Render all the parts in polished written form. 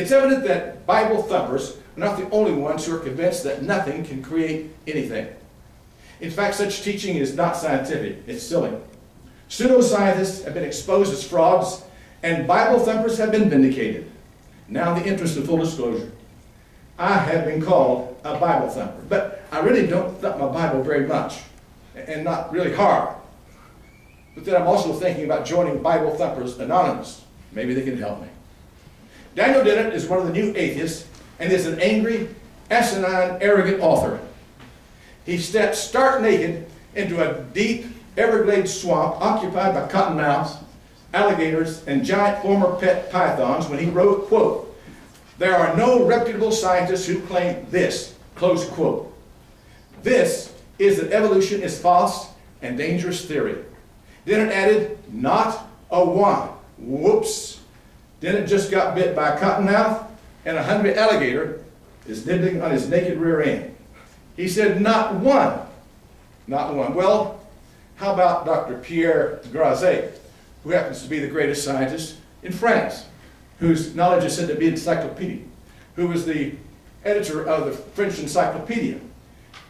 It's evident that Bible thumpers are not the only ones who are convinced that nothing can create anything. In fact, such teaching is not scientific. It's silly. Pseudoscientists have been exposed as frauds, and Bible thumpers have been vindicated. Now, in the interest of full disclosure, I have been called a Bible thumper, but I really don't thump my Bible very much, and not really hard. But then I'm also thinking about joining Bible Thumpers Anonymous. Maybe they can help me. Daniel Dennett is one of the new atheists, and is an angry, asinine, arrogant author. He stepped stark naked into a deep Everglades swamp occupied by cottonmouths, alligators, and giant former pet pythons when he wrote, quote, "There are no reputable scientists who claim this," close quote. This is that evolution is false and dangerous theory. Dennett added, not a one. Whoops. Dennett just got bit by a cottonmouth, and a hungry alligator is nibbling on his naked rear end. He said, not one. Not one. Well, how about Dr. Pierre Grazet, who happens to be the greatest scientist in France, whose knowledge is said to be encyclopedic, who was the editor of the French Encyclopedia.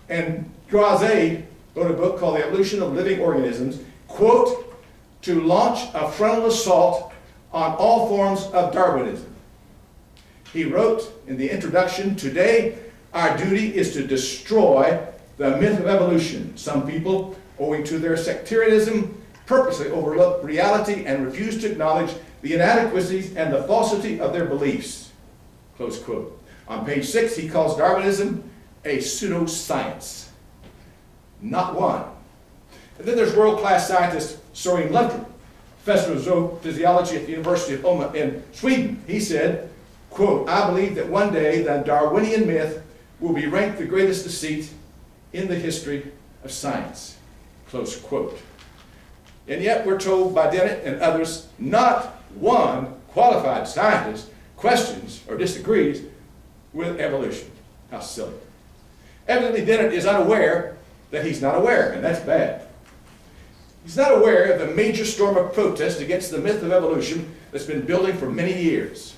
And Grazet wrote a book called The Evolution of Living Organisms, quote, to launch a frontal assault on all forms of Darwinism. He wrote in the introduction, "Today, our duty is to destroy the myth of evolution. Some people, owing to their sectarianism, purposely overlook reality and refuse to acknowledge the inadequacies and the falsity of their beliefs." Close quote. On page 6, he calls Darwinism a pseudoscience. Not one. And then there's world-class scientist Soren Lundgren, professor of zoophysiology at the University of Umeå in Sweden. He said, quote, "I believe that one day the Darwinian myth will be ranked the greatest deceit in the history of science." Close quote. And yet we're told by Dennett and others, not one qualified scientist questions or disagrees with evolution. How silly. Evidently Dennett is unaware that he's not aware, and that's bad. He's not aware of the major storm of protest against the myth of evolution that's been building for many years.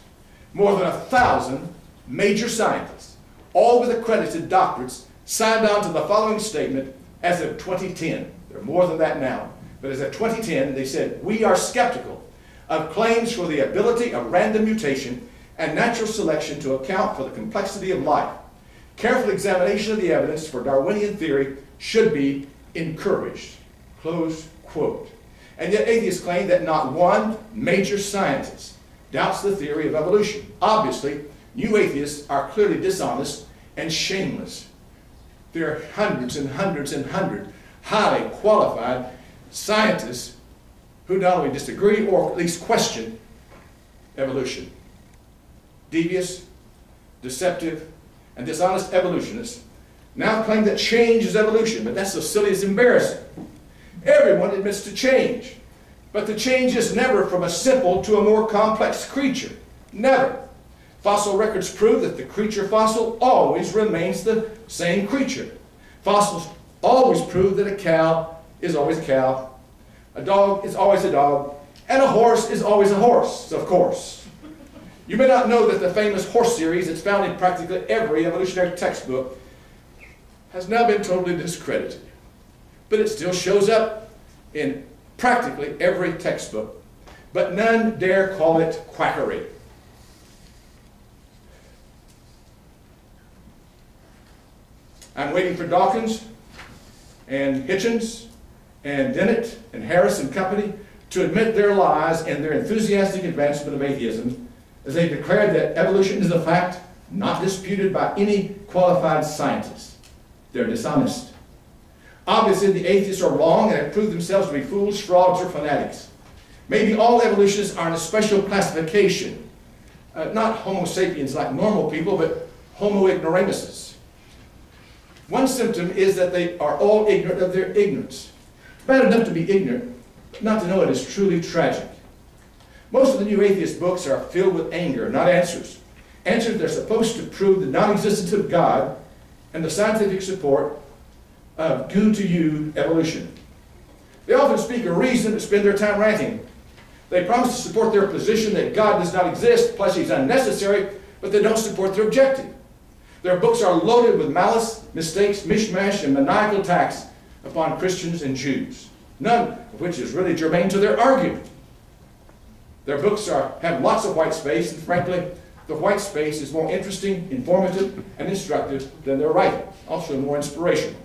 More than 1,000 major scientists, all with accredited doctorates, signed on to the following statement as of 2010. There are more than that now. But as of 2010, they said, "We are skeptical of claims for the ability of random mutation and natural selection to account for the complexity of life. Careful examination of the evidence for Darwinian theory should be encouraged." Close quote. And yet atheists claim that not one major scientist doubts the theory of evolution. Obviously, new atheists are clearly dishonest and shameless. There are hundreds and hundreds and hundreds highly qualified scientists who not only disagree or at least question evolution. Devious, deceptive, and dishonest evolutionists now claim that change is evolution, but that's so silly it's embarrassing. Everyone admits to change, but the change is never from a simple to a more complex creature. Never. Fossil records prove that the creature fossil always remains the same creature. Fossils always prove that a cow is always a cow, a dog is always a dog, and a horse is always a horse, of course. You may not know that the famous horse series that's found in practically every evolutionary textbook has now been totally discredited. But it still shows up in practically every textbook. But none dare call it quackery. I'm waiting for Dawkins and Hitchens and Dennett and Harris and company to admit their lies and their enthusiastic advancement of atheism, as they declared that evolution is a fact not disputed by any qualified scientist. They're dishonest. Obviously, the atheists are wrong and have proved themselves to be fools, frauds, or fanatics. Maybe all evolutionists are in a special classification, not Homo sapiens like normal people, but Homo ignoramuses. One symptom is that they are all ignorant of their ignorance. Bad enough to be ignorant, but not to know it is truly tragic. Most of the new atheist books are filled with anger, not answers. Answers that are supposed to prove the non-existence of God and the scientific support of due-to-you evolution. They often speak a reason to spend their time ranting. They promise to support their position that God does not exist, plus he's unnecessary, but they don't support their objective. Their books are loaded with malice, mistakes, mishmash, and maniacal attacks upon Christians and Jews, none of which is really germane to their argument. Their books have lots of white space, and frankly, the white space is more interesting, informative, and instructive than their writing, also more inspirational.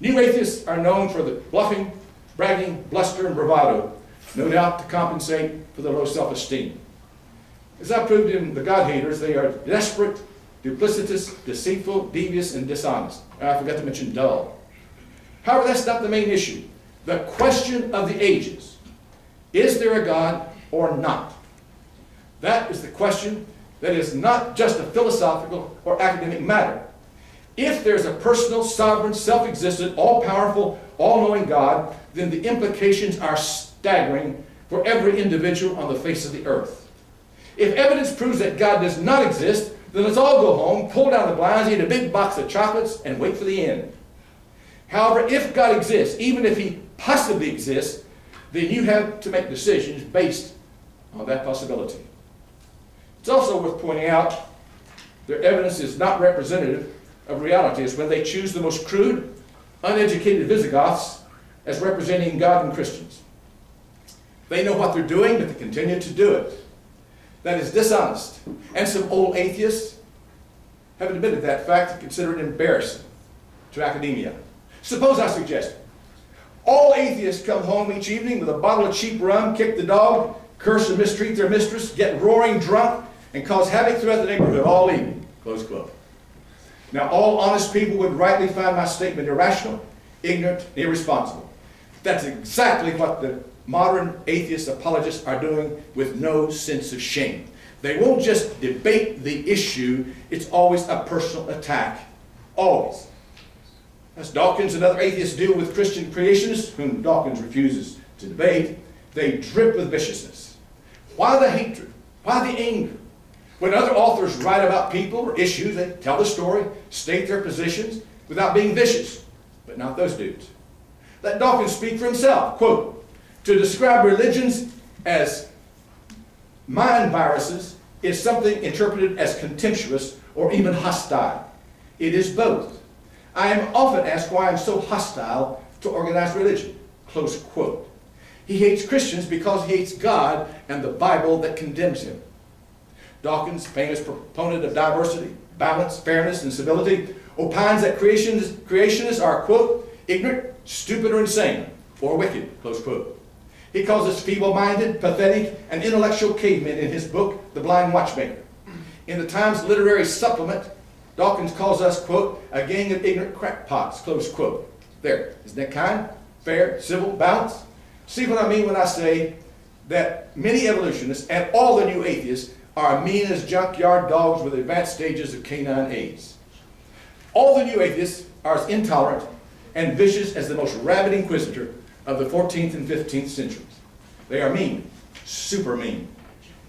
New atheists are known for the bluffing, bragging, bluster, and bravado, no doubt to compensate for their low self-esteem. As I proved in the God-haters, they are desperate, duplicitous, deceitful, devious, and dishonest. I forgot to mention dull. However, that's not the main issue. The question of the ages: is there a God or not? That is the question that is not just a philosophical or academic matter. If there's a personal, sovereign, self-existent, all-powerful, all-knowing God, then the implications are staggering for every individual on the face of the earth. If evidence proves that God does not exist, then let's all go home, pull down the blinds, eat a big box of chocolates, and wait for the end. However, if God exists, even if He possibly exists, then you have to make decisions based on that possibility. It's also worth pointing out their evidence is not representative of reality, is when they choose the most crude, uneducated Visigoths as representing God and Christians. They know what they're doing, but they continue to do it. That is dishonest. And some old atheists have admitted that fact and consider it embarrassing to academia. Suppose I suggest all atheists come home each evening with a bottle of cheap rum, kick the dog, curse and mistreat their mistress, get roaring drunk, and cause havoc throughout the neighborhood all evening. Close quote. Now, all honest people would rightly find my statement irrational, ignorant, and irresponsible. That's exactly what the modern atheist apologists are doing with no sense of shame. They won't just debate the issue, it's always a personal attack. Always. As Dawkins and other atheists deal with Christian creationists, whom Dawkins refuses to debate, they drip with viciousness. Why the hatred? Why the anger? When other authors write about people or issues, they tell the story, state their positions without being vicious. But not those dudes. Let Dawkins speak for himself. Quote, "To describe religions as mind viruses is something interpreted as contemptuous or even hostile. It is both. I am often asked why I'm so hostile to organized religion." Close quote. He hates Christians because he hates God and the Bible that condemns him. Dawkins, famous proponent of diversity, balance, fairness, and civility, opines that creationists are, quote, ignorant, stupid, or insane, or wicked, close quote. He calls us feeble-minded, pathetic, and intellectual cavemen in his book, The Blind Watchmaker. In the Times Literary Supplement, Dawkins calls us, quote, a gang of ignorant crackpots, close quote. There. Isn't that kind, fair, civil, balanced? See what I mean when I say that many evolutionists and all the new atheists are mean as junkyard dogs with advanced stages of canine AIDS. All the new atheists are as intolerant and vicious as the most rabid inquisitor of the 14th and 15th centuries. They are mean, super mean,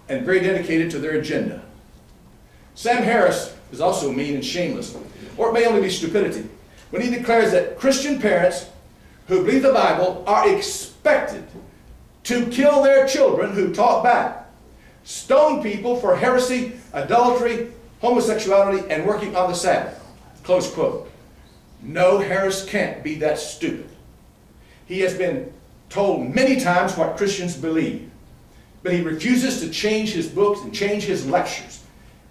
and very dedicated to their agenda. Sam Harris is also mean and shameless, or it may only be stupidity, when he declares that Christian parents who believe the Bible are expected to kill their children who talk back, stone people for heresy, adultery, homosexuality, and working on the Sabbath. Close quote. No, Harris can't be that stupid. He has been told many times what Christians believe, but he refuses to change his books and change his lectures.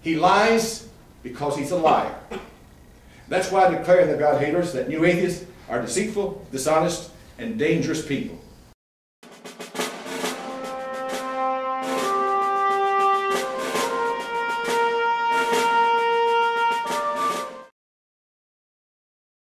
He lies because he's a liar. That's why I declare in the God-haters that new atheists are deceitful, dishonest, and dangerous people.